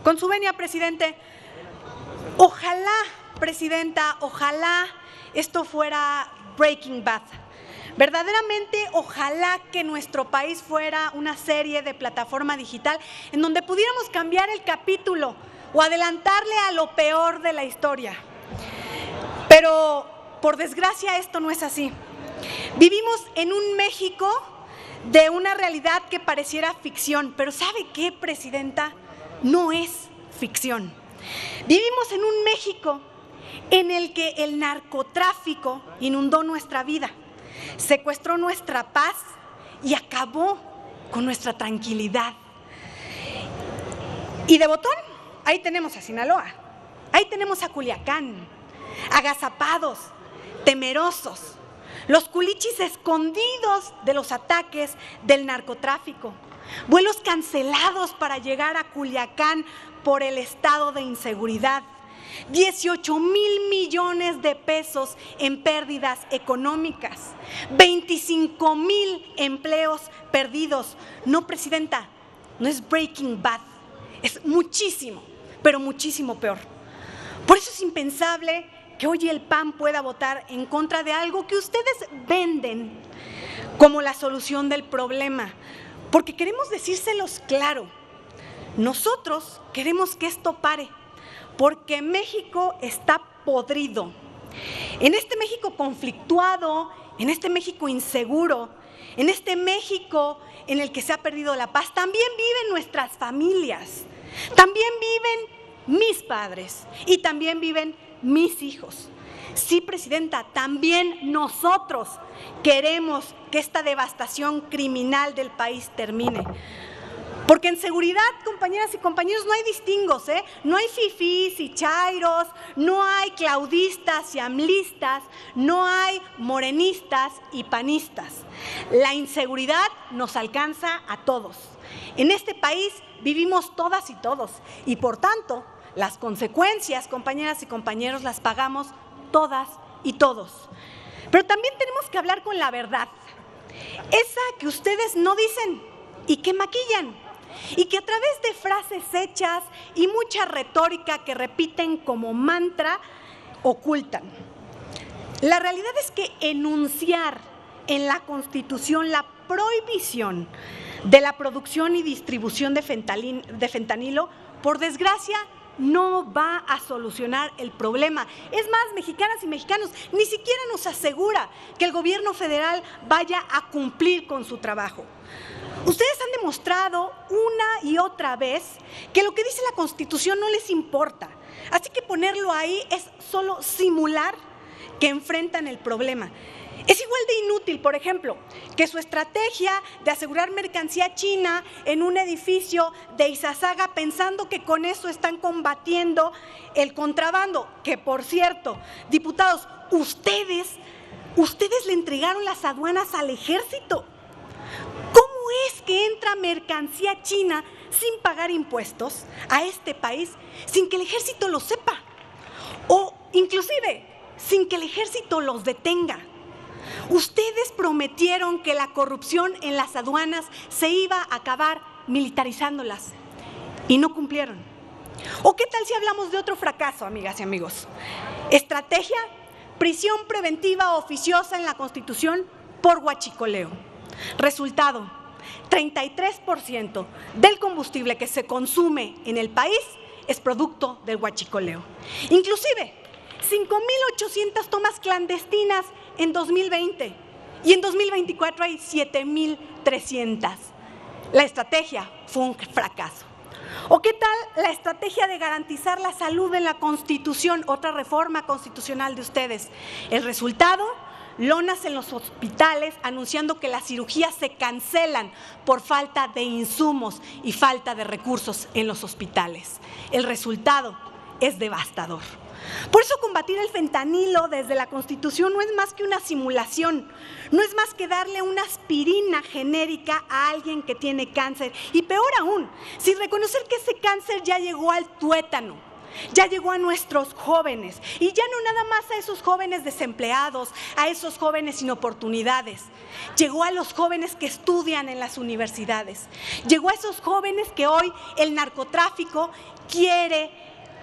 Con su venia, presidente, ojalá, presidenta, ojalá esto fuera Breaking Bad. Verdaderamente, ojalá que nuestro país fuera una serie de plataforma digital en donde pudiéramos cambiar el capítulo o adelantarle a lo peor de la historia. Pero, por desgracia, esto no es así. Vivimos en un México de una realidad que pareciera ficción, pero ¿sabe qué, presidenta? No es ficción. Vivimos en un México en el que el narcotráfico inundó nuestra vida, secuestró nuestra paz y acabó con nuestra tranquilidad. Y de botón, ahí tenemos a Sinaloa, ahí tenemos a Culiacán, agazapados, temerosos, los culichis escondidos de los ataques del narcotráfico, vuelos cancelados para llegar a Culiacán por el estado de inseguridad, 18,000 millones de pesos en pérdidas económicas, 25,000 empleos perdidos. No, presidenta, no es Breaking Bad, es muchísimo, pero muchísimo peor. Por eso es impensable que hoy el PAN pueda votar en contra de algo que ustedes venden como la solución del problema, porque queremos decírselos claro. Nosotros queremos que esto pare, porque México está podrido. En este México conflictuado, en este México inseguro, en este México en el que se ha perdido la paz, también viven nuestras familias, también viven mis padres y también viven mis hijos. Sí, presidenta, también nosotros queremos que esta devastación criminal del país termine. Porque en seguridad, compañeras y compañeros, no hay distingos, no hay fifís y chairos, no hay claudistas y amlistas, no hay morenistas y panistas. La inseguridad nos alcanza a todos. En este país vivimos todas y todos y por tanto las consecuencias, compañeras y compañeros, las pagamos todas y todos. Pero también tenemos que hablar con la verdad, esa que ustedes no dicen y que maquillan, y que a través de frases hechas y mucha retórica que repiten como mantra, ocultan. La realidad es que enunciar en la Constitución la prohibición de la producción y distribución de fentanilo, por desgracia, no va a solucionar el problema. Es más, mexicanas y mexicanos, ni siquiera nos asegura que el gobierno federal vaya a cumplir con su trabajo. Ustedes han demostrado una y otra vez que lo que dice la Constitución no les importa. Así que ponerlo ahí es solo simular que enfrentan el problema. Es igual de inútil, por ejemplo, que su estrategia de asegurar mercancía china en un edificio de Izazaga pensando que con eso están combatiendo el contrabando, que por cierto, diputados, ustedes le entregaron las aduanas al ejército. ¿Cómo es que entra mercancía china sin pagar impuestos a este país sin que el ejército lo sepa? O inclusive sin que el ejército los detenga. Ustedes prometieron que la corrupción en las aduanas se iba a acabar militarizándolas y no cumplieron. ¿O qué tal si hablamos de otro fracaso, amigas y amigos? Estrategia, prisión preventiva oficiosa en la Constitución por huachicoleo. Resultado, 33% del combustible que se consume en el país es producto del huachicoleo. Inclusive, 5,800 tomas clandestinas en 2020 y en 2024 hay 7,300. La estrategia fue un fracaso. ¿O qué tal la estrategia de garantizar la salud en la Constitución, otra reforma constitucional de ustedes? El resultado, lonas en los hospitales anunciando que las cirugías se cancelan por falta de insumos y falta de recursos en los hospitales. El resultado es devastador. Por eso combatir el fentanilo desde la Constitución no es más que una simulación, no es más que darle una aspirina genérica a alguien que tiene cáncer y peor aún, sin reconocer que ese cáncer ya llegó al tuétano. ya llegó a nuestros jóvenes, y ya no nada más a esos jóvenes desempleados, a esos jóvenes sin oportunidades. Llegó a los jóvenes que estudian en las universidades. Llegó a esos jóvenes que hoy el narcotráfico quiere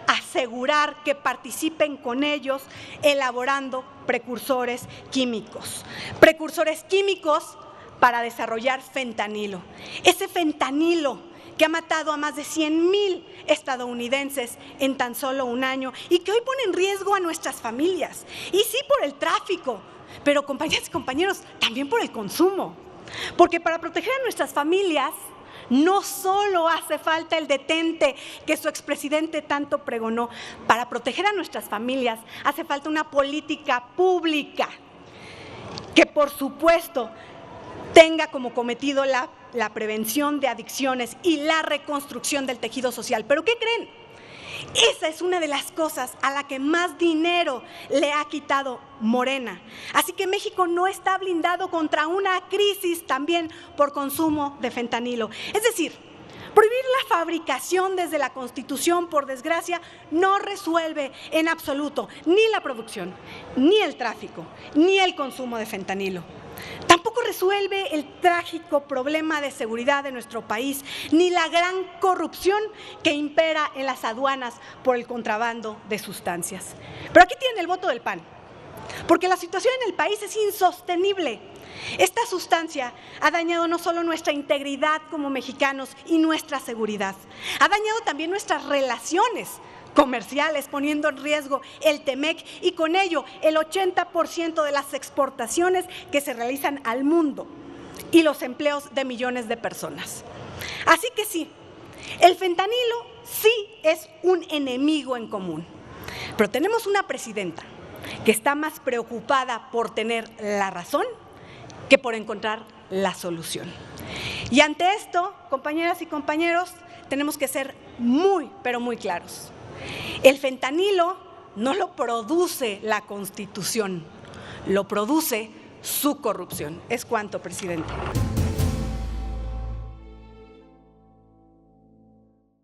asegurar que participen con ellos elaborando precursores químicos. Precursores químicos para desarrollar fentanilo. Ese fentanilo que ha matado a más de 100,000 estadounidenses en tan solo un año y que hoy pone en riesgo a nuestras familias. Y sí, por el tráfico, pero compañeras y compañeros, también por el consumo. Porque para proteger a nuestras familias no solo hace falta el detente que su expresidente tanto pregonó. Para proteger a nuestras familias hace falta una política pública que, por supuesto, tenga como cometido la prevención de adicciones y la reconstrucción del tejido social. ¿Pero qué creen? Esa es una de las cosas a la que más dinero le ha quitado Morena. Así que México no está blindado contra una crisis también por consumo de fentanilo. Es decir, prohibir la fabricación desde la Constitución, por desgracia, no resuelve en absoluto ni la producción, ni el tráfico, ni el consumo de fentanilo. Tampoco resuelve el trágico problema de seguridad de nuestro país, ni la gran corrupción que impera en las aduanas por el contrabando de sustancias. Pero aquí tienen el voto del PAN, porque la situación en el país es insostenible. Esta sustancia ha dañado no solo nuestra integridad como mexicanos y nuestra seguridad, ha dañado también nuestras relaciones comerciales, poniendo en riesgo el TEMEC y con ello el 80% de las exportaciones que se realizan al mundo y los empleos de millones de personas. Así que sí, el fentanilo sí es un enemigo en común, pero tenemos una presidenta que está más preocupada por tener la razón que por encontrar la solución. Y ante esto, compañeras y compañeros, tenemos que ser muy, pero muy claros. El fentanilo no lo produce la Constitución, lo produce su corrupción. Es cuanto, presidente.